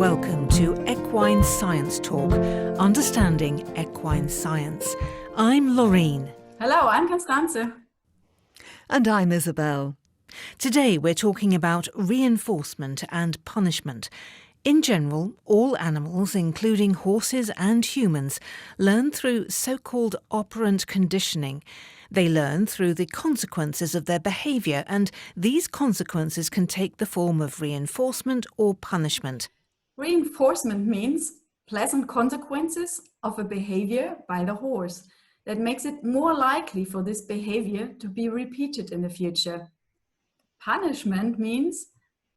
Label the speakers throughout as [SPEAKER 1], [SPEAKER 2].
[SPEAKER 1] welcome to Equine Science Talk, understanding equine science. I'm Laureen.
[SPEAKER 2] Hello, I'm Constanze.
[SPEAKER 3] And I'm Isabel.
[SPEAKER 1] Today we're talking about reinforcement and punishment. In general, all animals, including horses and humans, learn through so-called operant conditioning. They learn through the consequences of their behaviour, and these consequences can take the form of reinforcement or punishment.
[SPEAKER 2] Reinforcement means pleasant consequences of a behavior by the horse that makes it more likely for this behavior to be repeated in the future. Punishment means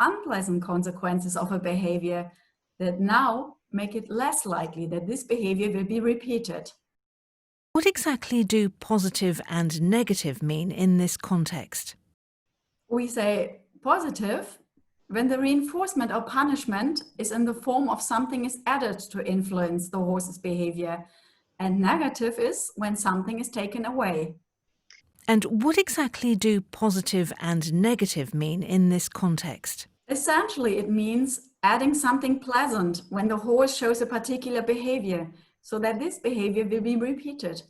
[SPEAKER 2] unpleasant consequences of a behavior that now make it less likely that this behavior will be repeated.
[SPEAKER 1] What exactly do positive and negative mean in this context?
[SPEAKER 2] We say positive when the reinforcement or punishment is in the form of something is added to influence the horse's behavior, and negative is when something is taken away.
[SPEAKER 1] And what exactly do positive and negative mean in this context?
[SPEAKER 2] Essentially, it means adding something pleasant when the horse shows a particular behavior, so that this behavior will be repeated.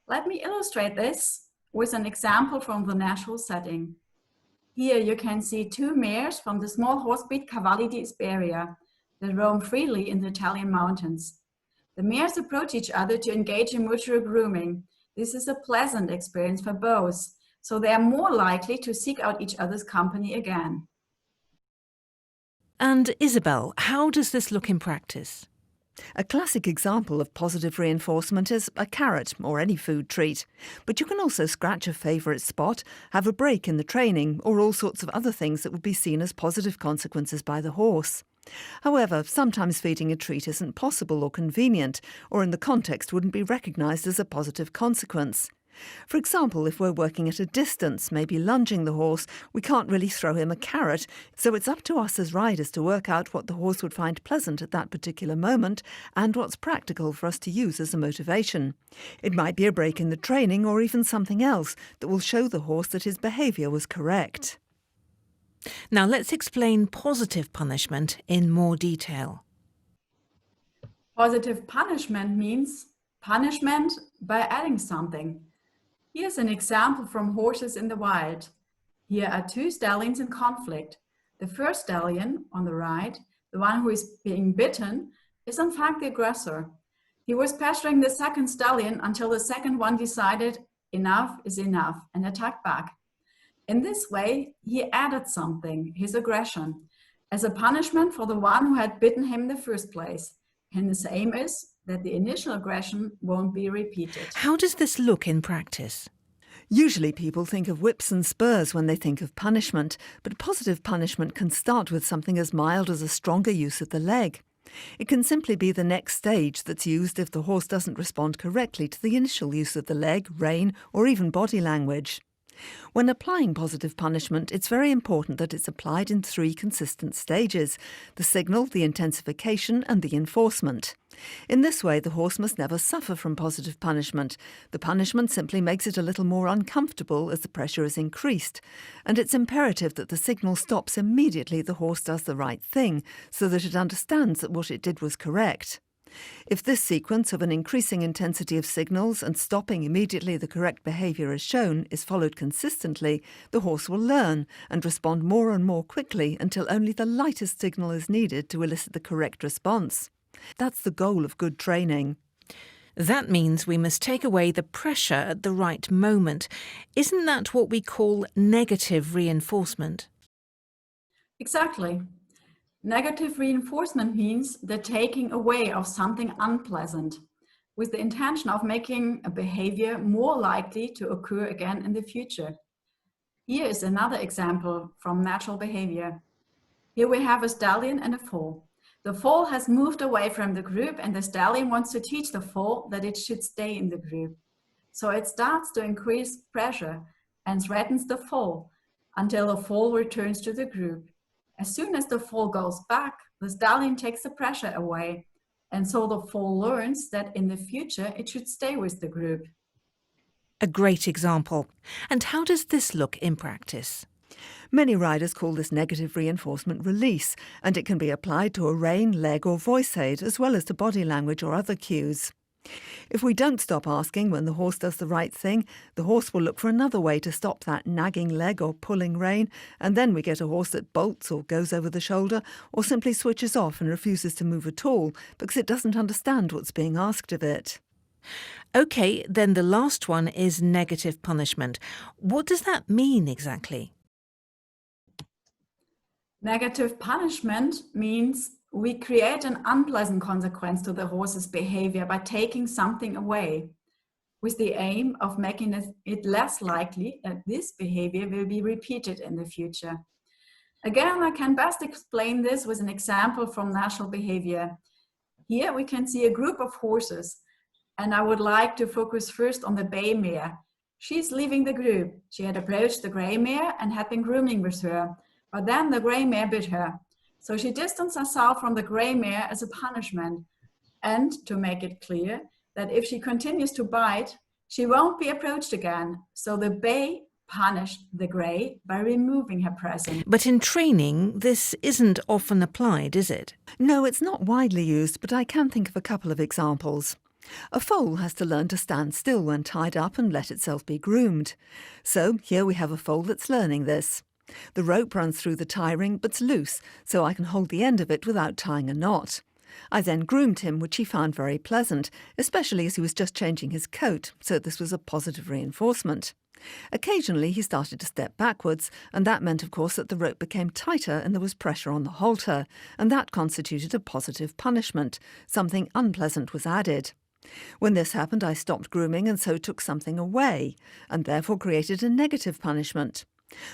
[SPEAKER 2] Let me illustrate this with an example from the natural setting. Here you can see two mares from the small horse breed Cavalli di Iberia that roam freely in the Italian mountains. The mares approach each other to engage in mutual grooming. This is a pleasant experience for both, so they are more likely to seek out each other's company again.
[SPEAKER 1] And Isabel, how does this look in practice?
[SPEAKER 3] A classic example of positive reinforcement is a carrot or any food treat. But you can also scratch a favourite spot, have a break in the training, or all sorts of other things that would be seen as positive consequences by the horse. However, sometimes feeding a treat isn't possible or convenient, or in the context wouldn't be recognised as a positive consequence. For example, if we're working at a distance, maybe lunging the horse, we can't really throw him a carrot, so it's up to us as riders to work out what the horse would find pleasant at that particular moment and what's practical for us to use as a motivation. It might be a break in the training or even something else that will show the horse that his behaviour was correct.
[SPEAKER 1] Now let's explain positive punishment in more detail.
[SPEAKER 2] Positive punishment means punishment by adding something. Here's an example from horses in the wild. Here are two stallions in conflict. The first stallion on the right, the one who is being bitten, is in fact the aggressor. He was pestering the second stallion until the second one decided enough is enough and attacked back. In this way, he added something, his aggression, as a punishment for the one who had bitten him in the first place. And his aim is that the initial aggression won't be repeated.
[SPEAKER 1] How does this look in practice?
[SPEAKER 3] Usually people think of whips and spurs when they think of punishment, but positive punishment can start with something as mild as a stronger use of the leg. It can simply be the next stage that's used if the horse doesn't respond correctly to the initial use of the leg, rein, or even body language. When applying positive punishment, it's very important that it's applied in 3 consistent stages: the signal, the intensification, and the enforcement. In this way, the horse must never suffer from positive punishment. The punishment simply makes it a little more uncomfortable as the pressure is increased. And it's imperative that the signal stops immediately the horse does the right thing, so that it understands that what it did was correct. If this sequence of an increasing intensity of signals and stopping immediately the correct behaviour is shown is followed consistently, the horse will learn and respond more and more quickly until only the lightest signal is needed to elicit the correct response. That's the goal of good training.
[SPEAKER 1] That means we must take away the pressure at the right moment. Isn't that what we call negative reinforcement?
[SPEAKER 2] Exactly. Negative reinforcement means the taking away of something unpleasant, with the intention of making a behavior more likely to occur again in the future. Here is another example from natural behavior. Here we have a stallion and a foal. The foal has moved away from the group, and the stallion wants to teach the foal that it should stay in the group. So it starts to increase pressure and threatens the foal until the foal returns to the group. As soon as the foal goes back, the stallion takes the pressure away, and so the foal learns that in the future it should stay with the group.
[SPEAKER 1] A great example. And how does this look in practice?
[SPEAKER 3] Many riders call this negative reinforcement release, and it can be applied to a rein, leg or voice aid, as well as to body language or other cues. If we don't stop asking when the horse does the right thing, the horse will look for another way to stop that nagging leg or pulling rein, and then we get a horse that bolts or goes over the shoulder or simply switches off and refuses to move at all because it doesn't understand what's being asked of it.
[SPEAKER 1] OK, then the last one is negative punishment. What does that mean exactly?
[SPEAKER 2] Negative punishment means we create an unpleasant consequence to the horse's behavior by taking something away, with the aim of making it less likely that this behavior will be repeated in the future. Again, I can best explain this with an example from natural behavior. Here we can see a group of horses, and I would like to focus first on the bay mare. She's leaving the group. She had approached the grey mare and had been grooming with her, but then the grey mare bit her. So she distanced herself from the grey mare as a punishment, and to make it clear that if she continues to bite, she won't be approached again. So the bay punished the grey by removing her presence.
[SPEAKER 1] But in training, this isn't often applied, is it?
[SPEAKER 3] No, it's not widely used, but I can think of a couple of examples. A foal has to learn to stand still when tied up and let itself be groomed. So here we have a foal that's learning this. The rope runs through the tie ring but's loose, so I can hold the end of it without tying a knot. I then groomed him, which he found very pleasant, especially as he was just changing his coat, so this was a positive reinforcement. Occasionally he started to step backwards, and that meant, of course, that the rope became tighter and there was pressure on the halter, and that constituted a positive punishment. Something unpleasant was added. When this happened, I stopped grooming and so took something away, and therefore created a negative punishment.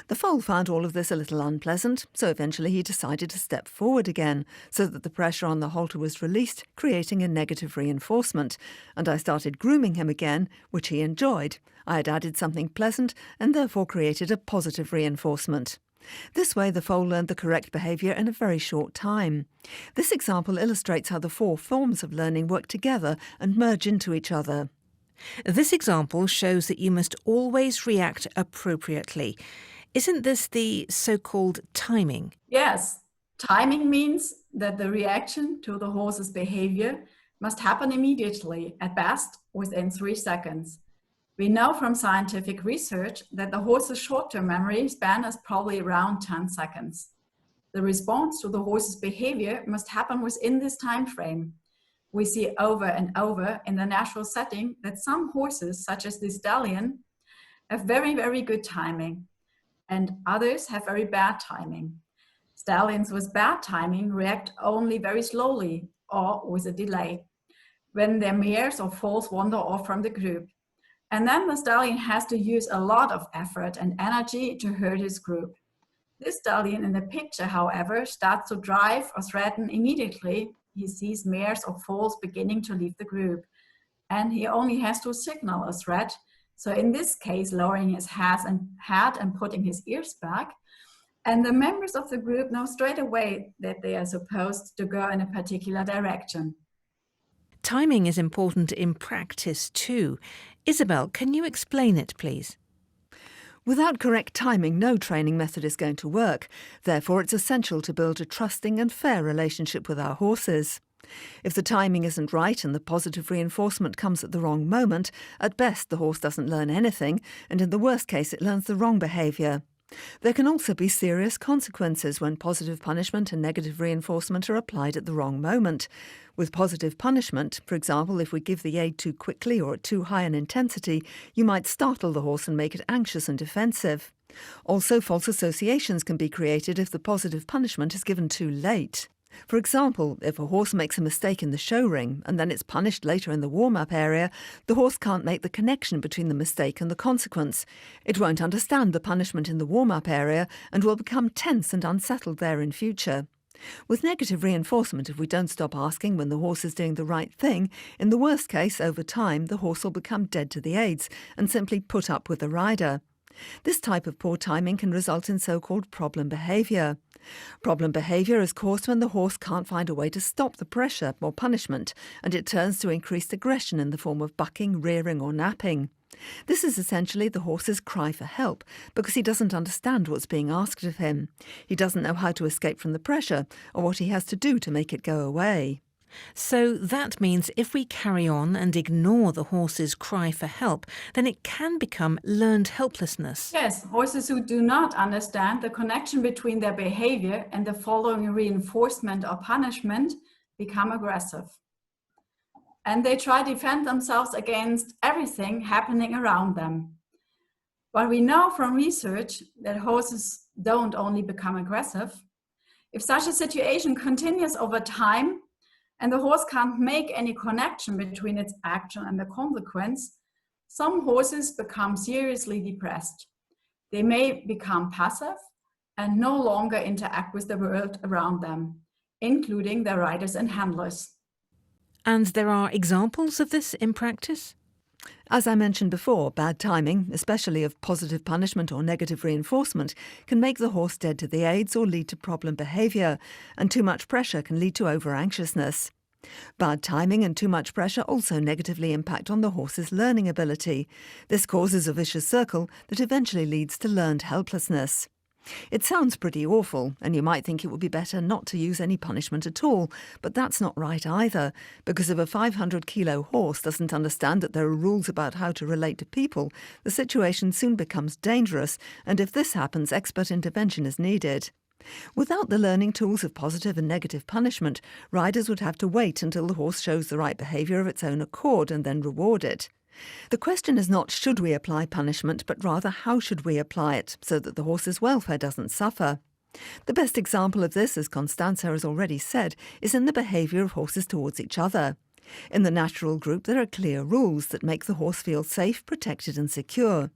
[SPEAKER 3] The foal found all of this a little unpleasant, so eventually he decided to step forward again, so that the pressure on the halter was released, creating a negative reinforcement, and I started grooming him again, which he enjoyed. I had added something pleasant and therefore created a positive reinforcement. This way the foal learned the correct behaviour in a very short time. This example illustrates how the four forms of learning work together and merge into each other.
[SPEAKER 1] This example shows that you must always react appropriately. Isn't this the so-called timing?
[SPEAKER 2] Yes, timing means that the reaction to the horse's behavior must happen immediately, at best within 3 seconds. We know from scientific research that the horse's short-term memory span is probably around 10 seconds. The response to the horse's behavior must happen within this time frame. We see over and over in the natural setting that some horses, such as this stallion, have very, very good timing, and others have very bad timing. Stallions with bad timing react only very slowly or with a delay when their mares or foals wander off from the group. And then the stallion has to use a lot of effort and energy to herd his group. This stallion in the picture, however, starts to drive or threaten immediately he sees mares or foals beginning to leave the group, and he only has to signal a threat. So in this case, lowering his head and putting his ears back, and the members of the group know straight away that they are supposed to go in a particular direction.
[SPEAKER 1] Timing is important in practice too. Isabel, can you explain it, please?
[SPEAKER 3] Without correct timing, no training method is going to work. Therefore, it's essential to build a trusting and fair relationship with our horses. If the timing isn't right and the positive reinforcement comes at the wrong moment, at best the horse doesn't learn anything, and in the worst case it learns the wrong behaviour. There can also be serious consequences when positive punishment and negative reinforcement are applied at the wrong moment. With positive punishment, for example, if we give the aid too quickly or at too high an intensity, you might startle the horse and make it anxious and defensive. Also, false associations can be created if the positive punishment is given too late. For example, if a horse makes a mistake in the show ring and then it's punished later in the warm-up area, the horse can't make the connection between the mistake and the consequence. It won't understand the punishment in the warm-up area and will become tense and unsettled there in future. With negative reinforcement, if we don't stop asking when the horse is doing the right thing, in the worst case, over time, the horse will become dead to the aids and simply put up with the rider. This type of poor timing can result in so-called problem behaviour. Problem behaviour is caused when the horse can't find a way to stop the pressure or punishment, and it turns to increased aggression in the form of bucking, rearing or napping. This is essentially the horse's cry for help because he doesn't understand what's being asked of him. He doesn't know how to escape from the pressure or what he has to do to make it go away.
[SPEAKER 1] So that means if we carry on and ignore the horse's cry for help, then it can become learned helplessness.
[SPEAKER 2] Yes, horses who do not understand the connection between their behavior and the following reinforcement or punishment become aggressive. And they try to defend themselves against everything happening around them. But we know from research that horses don't only become aggressive. If such a situation continues over time and the horse can't make any connection between its action and the consequence, some horses become seriously depressed. They may become passive and no longer interact with the world around them, including their riders and handlers.
[SPEAKER 1] And there are examples of this in practice?
[SPEAKER 3] As I mentioned before, bad timing, especially of positive punishment or negative reinforcement, can make the horse dead to the aids or lead to problem behaviour, and too much pressure can lead to over-anxiousness. Bad timing and too much pressure also negatively impact on the horse's learning ability. This causes a vicious circle that eventually leads to learned helplessness. It sounds pretty awful, and you might think it would be better not to use any punishment at all, but that's not right either, because if a 500-kilo horse doesn't understand that there are rules about how to relate to people, the situation soon becomes dangerous, and if this happens, expert intervention is needed. Without the learning tools of positive and negative punishment, riders would have to wait until the horse shows the right behaviour of its own accord and then reward it. The question is not should we apply punishment, but rather how should we apply it so that the horse's welfare doesn't suffer. The best example of this, as Constanza has already said, is in the behaviour of horses towards each other. In the natural group, there are clear rules that make the horse feel safe, protected and secure.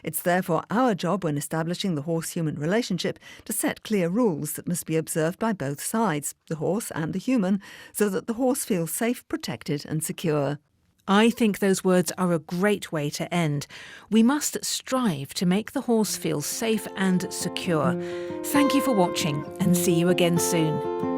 [SPEAKER 3] It's therefore our job when establishing the horse-human relationship to set clear rules that must be observed by both sides, the horse and the human, so that the horse feels safe, protected and secure.
[SPEAKER 1] I think those words are a great way to end. We must strive to make the horse feel safe and secure. Thank you for watching and see you again soon.